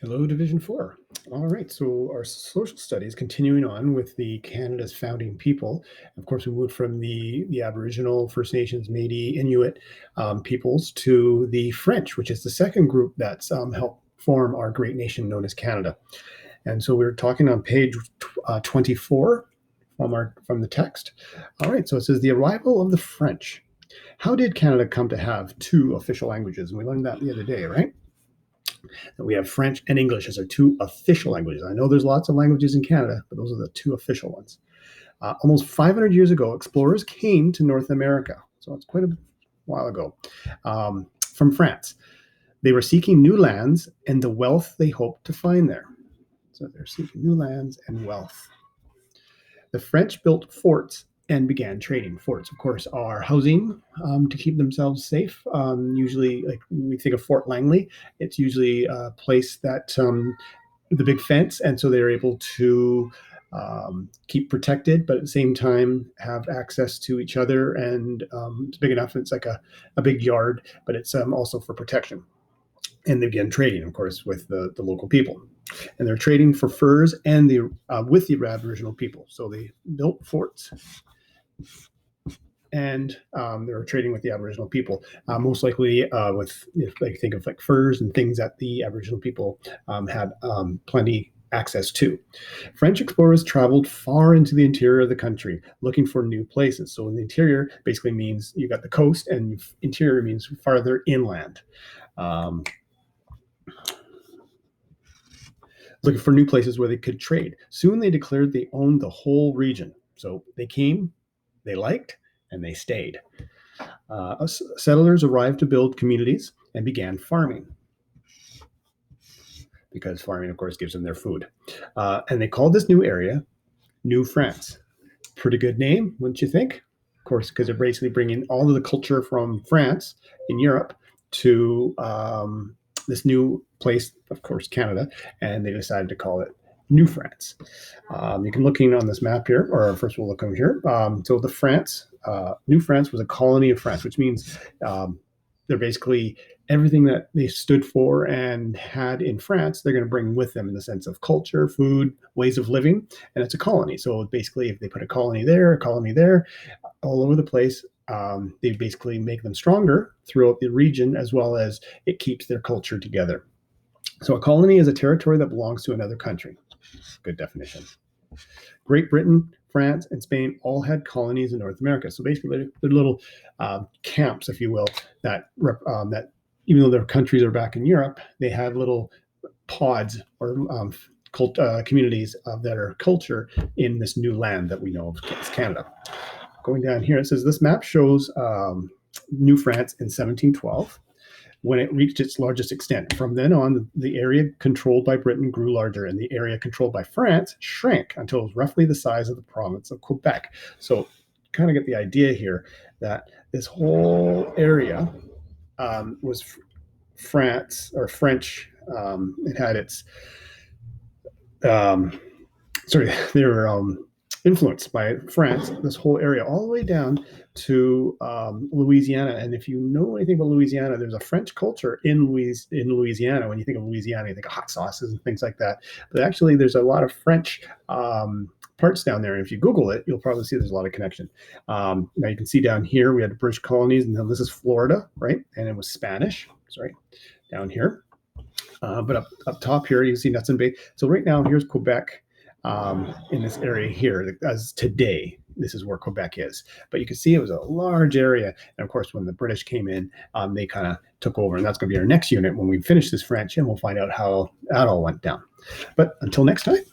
Hello, Division 4. All right, so our social studies continuing on with the Canada's founding people. Of course, we moved from the Aboriginal, First Nations, Métis, Inuit peoples to the French, which is the second group that's helped form our great nation known as Canada. And so we're talking on page 24 from the text. All right, so it says the arrival of the French. How did Canada come to have two official languages? And we learned that the other day, right? That we have French and English as our two official languages. I know there's lots of languages in Canada, but those are the two official ones. Almost 500 years ago, explorers came to North America. So it's quite a while ago, from France. They were seeking new lands and the wealth they hoped to find there. So they're seeking new lands and wealth. The French built forts and began trading. Forts, of course, are housing to keep themselves safe. Usually, like when we think of Fort Langley, it's usually a place that the big fence, and so they're able to keep protected, but at the same time have access to each other. And it's big enough; it's like a big yard, but it's also for protection. And they began trading, of course, with the local people. And they're trading for furs and with the Aboriginal people. So they built forts and they were trading with the Aboriginal people, most likely with, if they think of like furs and things that the Aboriginal people had plenty access to. French explorers traveled far into the interior of the country looking for new places. So in the interior basically means you got the coast, and interior means farther inland. Looking for new places where they could trade. Soon they declared they owned the whole region. So they came, they liked, and they stayed. Settlers arrived to build communities and began farming, because farming, of course, gives them their food. And they called this new area New France. Pretty good name, wouldn't you think? Of course, because they're basically bringing all of the culture from France in Europe to this new place, of course, Canada, and they decided to call it New France. You can looking on this map here, or first we'll look over here. So the France, New France was a colony of France, which means they're basically everything that they stood for and had in France, they're going to bring with them in the sense of culture, food, ways of living, and it's a colony. So basically, if they put a colony there, all over the place, they basically make them stronger throughout the region, as well as it keeps their culture together. So a colony is a territory that belongs to another country. Good definition. Great Britain, France, and Spain all had colonies in North America. So basically, they're little camps, if you will, that even though their countries are back in Europe, they had little pods or communities of their culture in this new land that we know of as Canada. Going down here, it says this map shows New France in 1712 when it reached its largest extent. From then on, the area controlled by Britain grew larger, and the area controlled by France shrank until it was roughly the size of the province of Quebec. So kind of get the idea here that this whole area was France or French. It had its they were influenced by France, this whole area, all the way down to Louisiana. And if you know anything about Louisiana, there's a French culture in Louisiana. When you think of Louisiana, you think of hot sauces and things like that. But actually, there's a lot of French parts down there. And if you Google it, you'll probably see there's a lot of connection. Now you can see down here, we had British colonies, and then this is Florida, right? And it was Spanish, sorry, down here. But up top here, you can see Hudson Bay. So right now, here's Quebec. In this area here, as today, this is where Quebec is. But you can see it was a large area. And of course, when the British came in, they kind of took over. And that's going to be our next unit when we finish this French, and we'll find out how that all went down. But until next time.